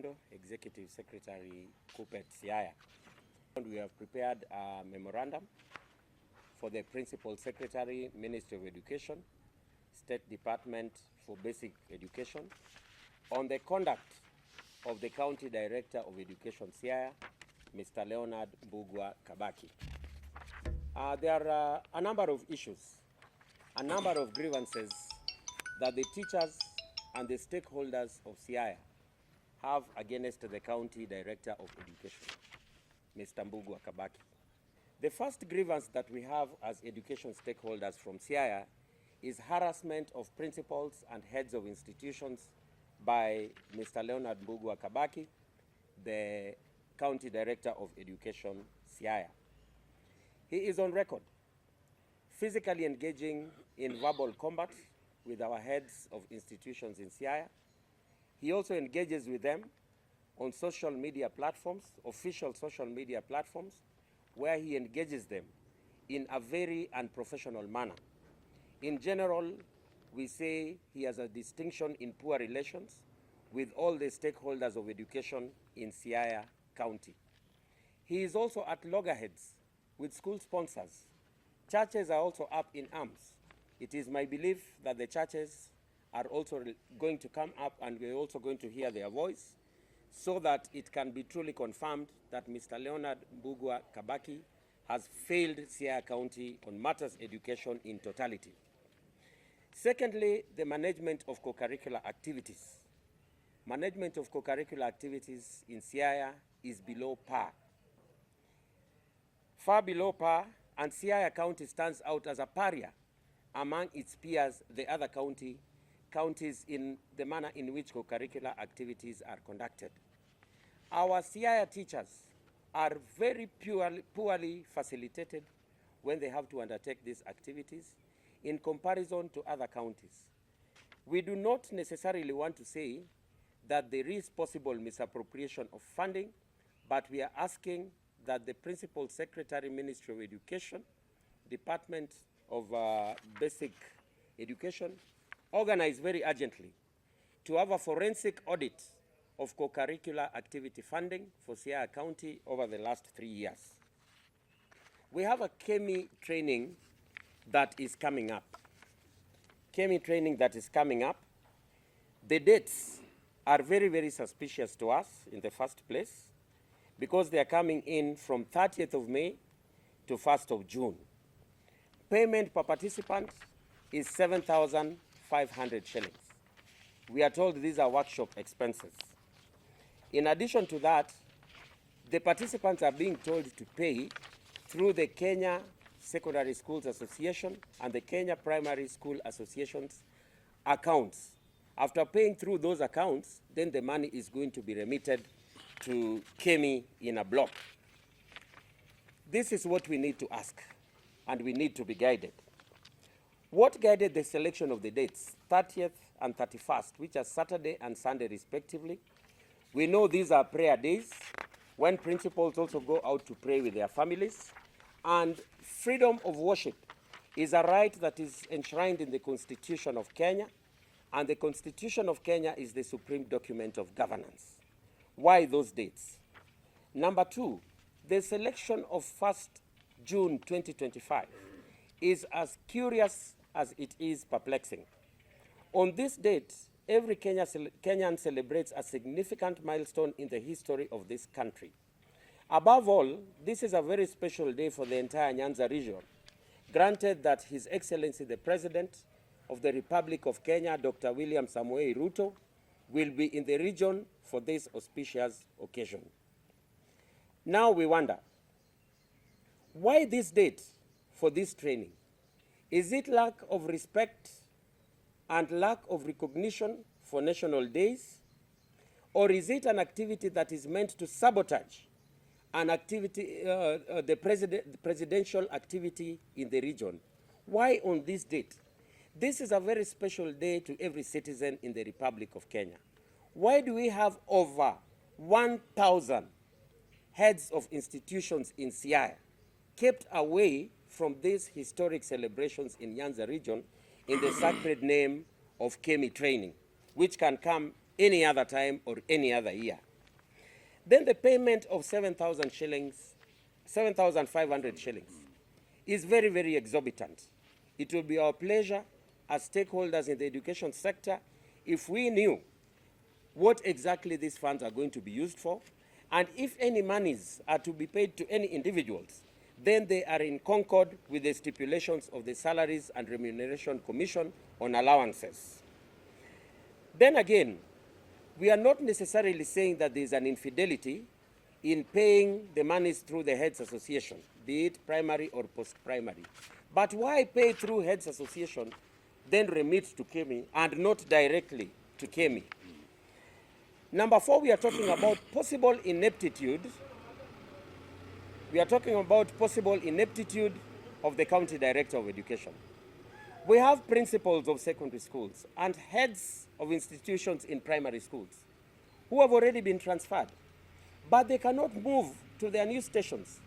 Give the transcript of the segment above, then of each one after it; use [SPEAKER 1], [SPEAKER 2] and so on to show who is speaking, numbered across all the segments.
[SPEAKER 1] Opondo, Executive Secretary, KUPPET Siaya. We have prepared a memorandum for the Principal Secretary, Ministry of Education, State Department for Basic Education, on the conduct of the County Director of Education Siaya, Mr. Leonard Mbugua Kabaki. There are a number of issues, a number of grievances that the teachers and the stakeholders of Siaya have against the County Director of Education, Mr. Mbugua Kabaki. The first grievance that we have as education stakeholders from Siaya is harassment of principals and heads of institutions by Mr. Leonard Mbugua Kabaki, the County Director of Education, Siaya. He is on record physically engaging in verbal combat with our heads of institutions in Siaya. He also engages with them on social media platforms, official social media platforms, where he engages them in a very unprofessional manner. In general, we say he has a distinction in poor relations with all the stakeholders of education in Siaya County. He is also at loggerheads with school sponsors. Churches are also up in arms. It is my belief that the churches are also going to come up, and we're also going to hear their voice, so that it can be truly confirmed that Mr. Leonard Mbugua Kabaki has failed Siaya County on matters education in totality. Secondly, the management of co-curricular activities. Management of co-curricular activities in Siaya is below par. Far below par, and Siaya County stands out as a pariah among its peers, the other counties in the manner in which co-curricular activities are conducted. Our Siaya teachers are very poorly facilitated when they have to undertake these activities in comparison to other counties. We do not necessarily want to say that there is possible misappropriation of funding, but we are asking that the Principal Secretary, Ministry of Education, Department of Basic Education, organize very urgently to have a forensic audit of co-curricular activity funding for Siaya County over the last 3 years. We have a KEMI training that is coming up. KEMI training that is coming up. The dates are very, very suspicious to us in the first place, because they are coming in from 30th of May to 1st of June. Payment per participant is 7,500 shillings. We are told these are workshop expenses. In addition to that, the participants are being told to pay through the Kenya Secondary Schools Association and the Kenya Primary School Association's accounts. After paying through those accounts, then the money is going to be remitted to KEMI in a block. This is what we need to ask, and we need to be guided. What guided the selection of the dates, 30th and 31st, which are Saturday and Sunday respectively? We know these are prayer days when principals also go out to pray with their families, and freedom of worship is a right that is enshrined in the Constitution of Kenya, and the Constitution of Kenya is the supreme document of governance. Why those dates? Number two, the selection of 1st June 2025 is as curious as it is perplexing. On this date, every Kenyan celebrates a significant milestone in the history of this country. Above all, this is a very special day for the entire Nyanza region. Granted that His Excellency the President of the Republic of Kenya, Dr. William Samoei Ruto, will be in the region for this auspicious occasion. Now we wonder, why this date for this training? Is it lack of respect and lack of recognition for national days? Or is it an activity that is meant to sabotage an activity, the presidential activity in the region? Why on this date? This is a very special day to every citizen in the Republic of Kenya. Why do we have over 1,000 heads of institutions in Siaya kept away from these historic celebrations in Nyanza region in the sacred name of KEMI training, which can come any other time or any other year? then the payment of 7,000 shillings, 7,500 shillings is very, very exorbitant. It will be our pleasure as stakeholders in the education sector if we knew what exactly these funds are going to be used for, and if any monies are to be paid to any individuals, then they are in concord with the stipulations of the Salaries and Remuneration Commission on allowances. Then again, we are not necessarily saying that there is an infidelity in paying the monies through the Heads Association, be it primary or post-primary. But why pay through Heads Association, then remit to KEMI and not directly to KEMI? Number 4, we are talking about possible ineptitude. We are talking about possible ineptitude of the County Director of Education. We have principals of secondary schools and heads of institutions in primary schools who have already been transferred, but they cannot move to their new stations.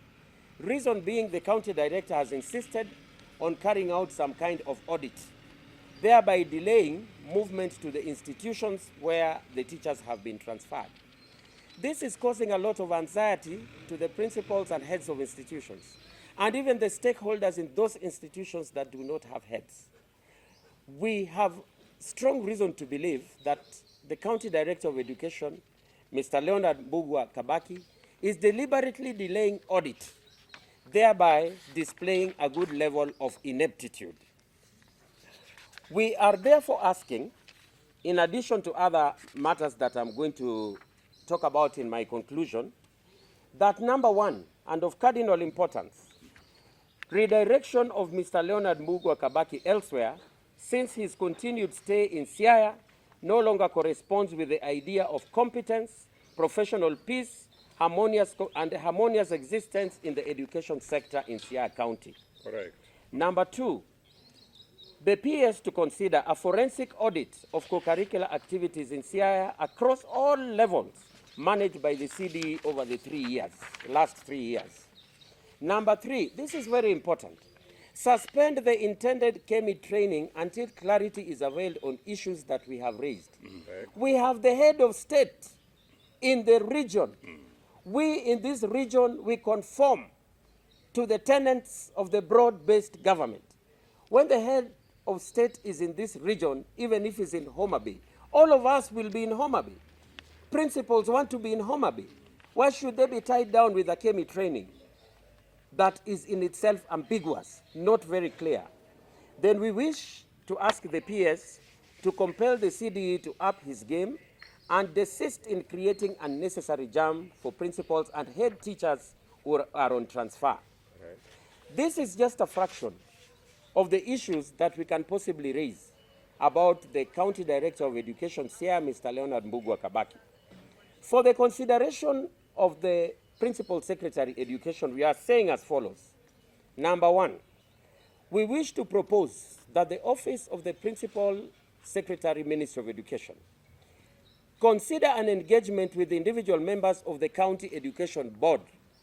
[SPEAKER 1] Reason being, the County Director has insisted on carrying out some kind of audit, thereby delaying movement to the institutions where the teachers have been transferred. This is causing a lot of anxiety to the principals and heads of institutions, and even the stakeholders in those institutions that do not have heads. We have strong reason to believe that the County Director of Education, Mr. Leonard Mbugua Kabaki, is deliberately delaying audit, thereby displaying a good level of ineptitude. We are therefore asking, in addition to other matters that I'm going to talk about in my conclusion, that number 1, and of cardinal importance, redirection of Mr. Leonard Mbugua Kabaki elsewhere, since his continued stay in Siaya no longer corresponds with the idea of competence, professional peace, harmonious existence in the education sector in Siaya County.
[SPEAKER 2] Correct.
[SPEAKER 1] Number 2, the PS to consider a forensic audit of co-curricular activities in Siaya across all levels managed by the CDE over the last 3 years. Number 3, this is very important. Suspend the intended KEMI training until clarity is availed on issues that we have raised. Okay. We have the head of state in the region. We in this region, we conform to the tenets of the broad-based government. When the head of state is in this region, even if he's in Homa Bay, all of us will be in Homa Bay. Principals want to be in Homa Bay. Why should they be tied down with a KEMI training that is in itself ambiguous, not very clear? Then we wish to ask the PS to compel the CDE to up his game and desist in creating unnecessary jam for principals and head teachers who are on transfer. Right. This is just a fraction of the issues that we can possibly raise about the County Director of Education, Siaya, Mr. Leonard Mbugua Kabaki. For the consideration of the Principal Secretary Education, we are saying as follows. Number 1, we wish to propose that the Office of the Principal Secretary Minister of Education consider an engagement with the individual members of the County Education Board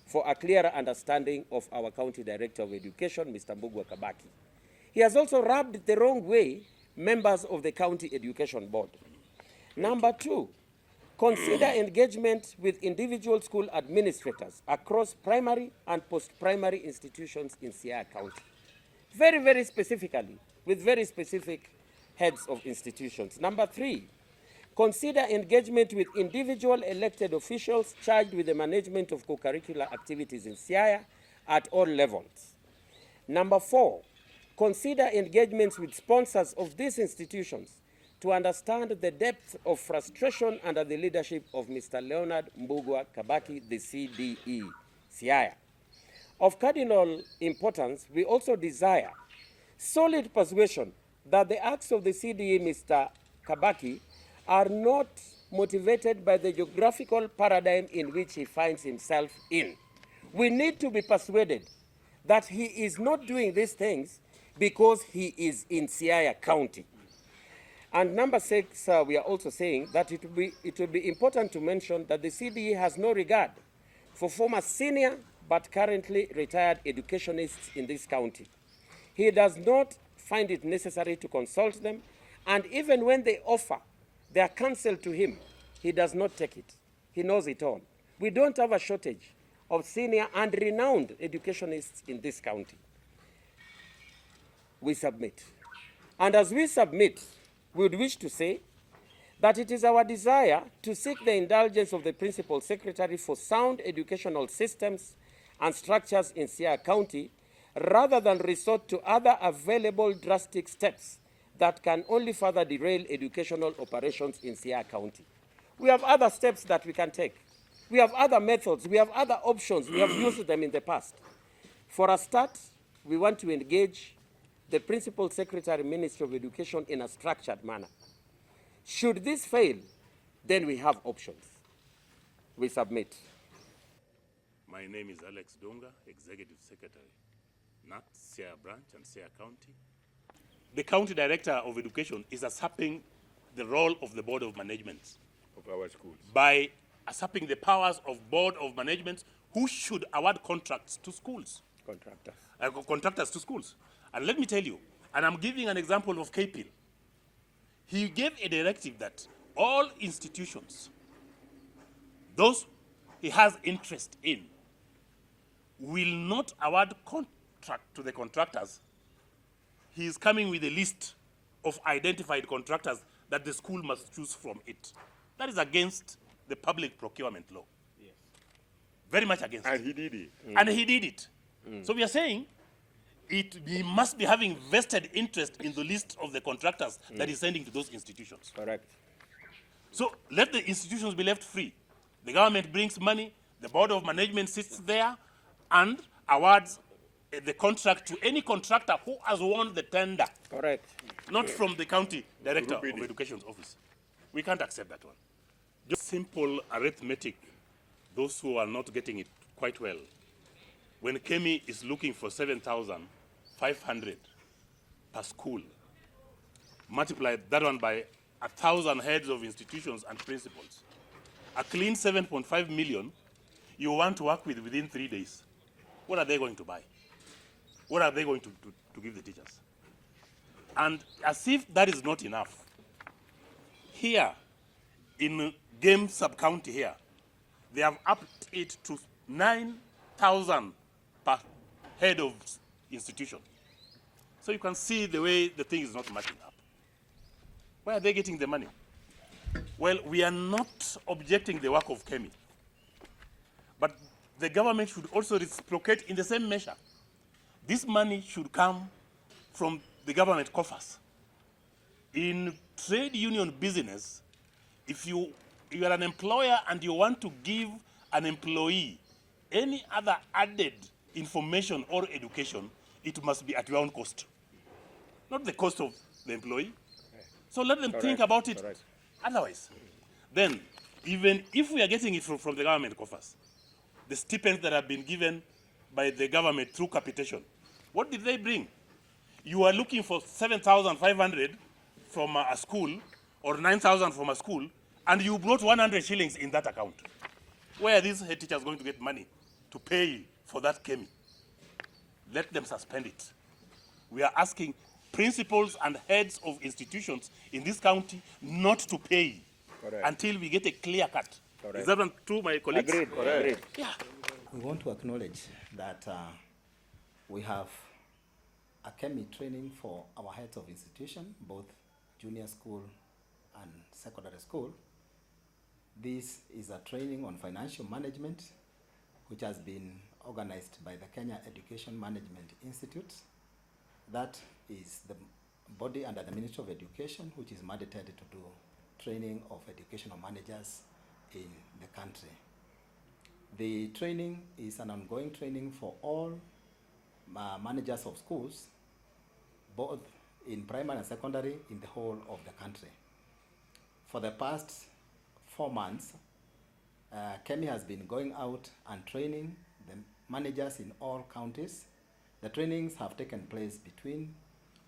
[SPEAKER 1] for a clearer understanding of our County Director of Education, Mr. Mbugua Kabaki. He has also rubbed the wrong way members of the County Education Board. Number 2, consider engagement with individual school administrators across primary and post-primary institutions in Siaya County. Very, very specifically, with very specific heads of institutions. Number 3, consider engagement with individual elected officials charged with the management of co-curricular activities in Siaya at all levels. Number 4, consider engagements with sponsors of these institutions to understand the depth of frustration under the leadership of Mr. Leonard Mbugua Kabaki, the CDE Siaya. Of cardinal importance, we also desire solid persuasion that the acts of the CDE Mr. Kabaki are not motivated by the geographical paradigm in which he finds himself in. We need to be persuaded that he is not doing these things because he is in Siaya County. And number 6, we are also saying that it will be important to mention that the CDE has no regard for former senior but currently retired educationists in this county. He does not find it necessary to consult them, and even when they offer their counsel to him, he does not take it. He knows it all. We don't have a shortage of senior and renowned educationists in this county. We submit. And as we submit, we would wish to say that it is our desire to seek the indulgence of the Principal Secretary for sound educational systems and structures in Siaya County, rather than resort to other available drastic steps that can only further derail educational operations in Siaya County. We have other steps that we can take. We have other methods. We have other options. We have used them in the past. For a start, we want to engage the Principal Secretary, Ministry of Education in a structured manner. Should this fail, then we have options. We submit.
[SPEAKER 2] My name is Alex Dunga, Executive Secretary, KNUT Siaya Branch and Siaya County. The County Director of Education is usurping the role of the Board of Management
[SPEAKER 3] of our schools
[SPEAKER 2] by usurping the powers of Board of Management, who should award contracts to schools. Contractors to schools. And let me tell you, and I'm giving an example of KPIL. He gave a directive that all institutions, those he has interest in, will not award contract to the contractors. He is coming with a list of identified contractors that the school must choose from it. That is against the public procurement law. Yes. Very much against it.
[SPEAKER 3] And he did it.
[SPEAKER 2] And he did it. So we are saying he must be having vested interest in the list of the contractors that he's sending to those institutions.
[SPEAKER 1] Correct.
[SPEAKER 2] So let the institutions be left free. The government brings money, the Board of Management sits there and awards the contract to any contractor who has won the tender.
[SPEAKER 1] Correct.
[SPEAKER 2] Not from the County Director of Education's office. We can't accept that one. Just simple arithmetic, those who are not getting it quite well. When KEMI is looking for 7,500 per school, multiply that one by 1,000 heads of institutions and principals. A clean 7.5 million you want to work with within 3 days. What are they going to buy? What are they going to give the teachers? And as if that is not enough, here in Game Sub-County here, they have upped it to 9,000 per head of institution. So you can see the way the thing is not matching up. Where are they getting the money? Well, we are not objecting the work of KEMI, but the government should also reciprocate in the same measure. This money should come from the government coffers. In trade union business, if you are an employer and you want to give an employee any other added information or education, it must be at your own cost, not the cost of the employee. So let them think about it. Otherwise, then, even if we are getting it from the government coffers, the stipends that have been given by the government through capitation, what did they bring? You are looking for 7,500 from a school or 9,000 from a school, and you brought 100 shillings in that account. Where are these head teachers going to get money to pay for that KEMI? Let them suspend it. We are asking principals and heads of institutions in this county not to pay until we get a clear cut. Is that one true, my colleagues?
[SPEAKER 1] Agreed. Agreed.
[SPEAKER 2] Yeah.
[SPEAKER 4] We want to acknowledge that we have a KEMI training for our heads of institution, both junior school and secondary school. This is a training on financial management, which has been organized by the Kenya Education Management Institute. That is the body under the Ministry of Education, which is mandated to do training of educational managers in the country. The training is an ongoing training for all managers of schools, both in primary and secondary in the whole of the country. For the past 4 months, KEMI has been going out and training the managers in all counties. The trainings have taken place between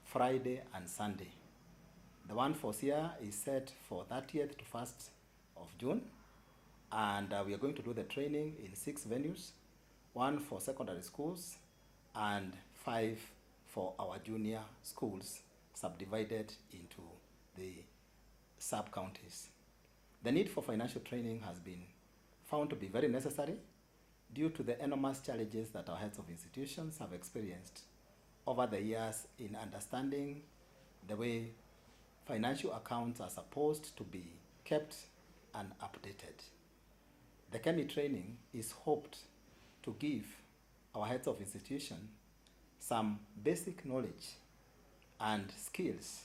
[SPEAKER 4] Friday and Sunday. The one for Siaya is set for 30th to 1st of June, and we are going to do the training in 6 venues, 1 for secondary schools and 5 for our junior schools, subdivided into the sub-counties. The need for financial training has been found to be very necessary due to the enormous challenges that our heads of institutions have experienced over the years in understanding the way financial accounts are supposed to be kept and updated. The KEMI training is hoped to give our heads of institution some basic knowledge and skills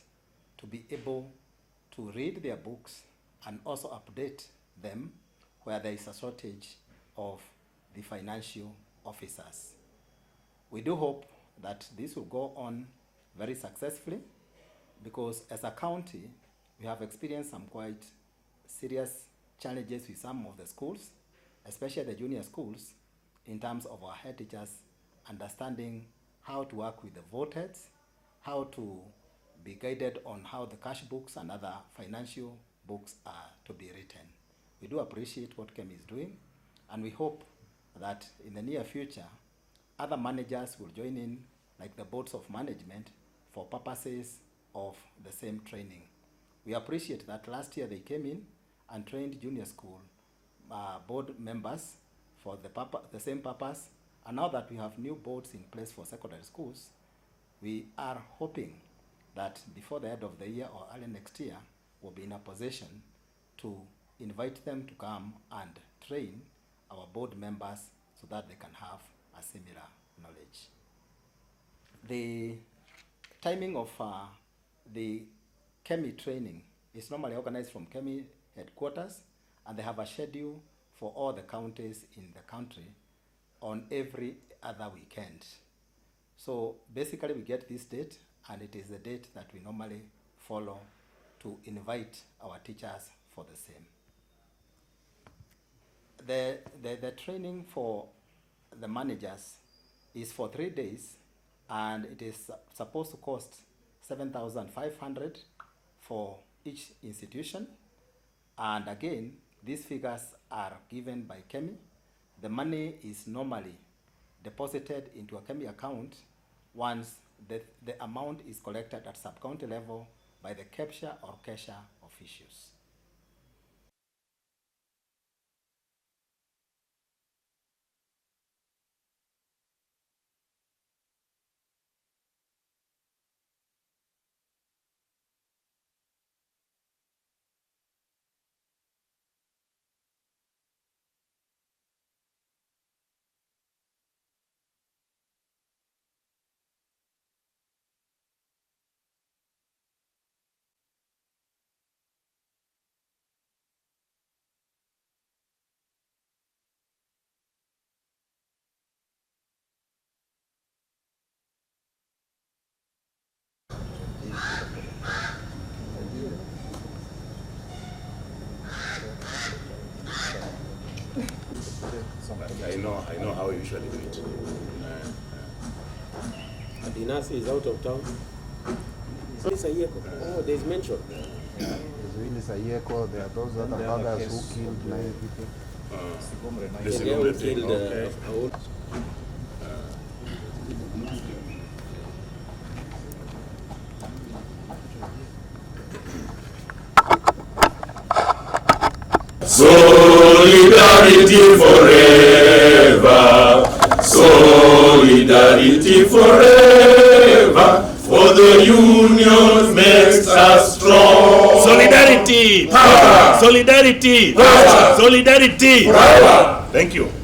[SPEAKER 4] to be able to read their books and also update them where there is a shortage of the financial officers. We do hope that this will go on very successfully, because as a county, we have experienced some quite serious challenges with some of the schools, especially the junior schools, in terms of our head teachers understanding how to work with the vote heads, how to be guided on how the cash books and other financial books are to be written. We do appreciate what KEMI is doing, and we hope that in the near future, other managers will join in, like the boards of management, for purposes of the same training. We appreciate that last year they came in and trained junior school board members for the same purpose, and now that we have new boards in place for secondary schools, we are hoping that before the end of the year or early next year, we'll be in a position to invite them to come and train our board members so that they can have a similar knowledge. The timing of the KEMI training is normally organized from KEMI headquarters, and they have a schedule for all the counties in the country on every other weekend. So basically we get this date, and it is the date that we normally follow to invite our teachers for the same. The training for the managers is for 3 days, and it is supposed to cost 7,500 for each institution. And again, these figures are given by KEMI. The money is normally deposited into a KEMI account once the amount is collected at sub-county level by the capture or cashier officials.
[SPEAKER 2] I know how we usually do it.
[SPEAKER 1] And Dinasi is out of town. Oh, there's mention.
[SPEAKER 3] Julius Bitok, there are those other brothers who killed 9 people.
[SPEAKER 2] The
[SPEAKER 1] They all
[SPEAKER 2] thing,
[SPEAKER 1] killed
[SPEAKER 2] okay.
[SPEAKER 5] Solidarity forever, solidarity forever, for the union makes us strong.
[SPEAKER 2] Solidarity, power. Solidarity, power. Solidarity, power. Thank you.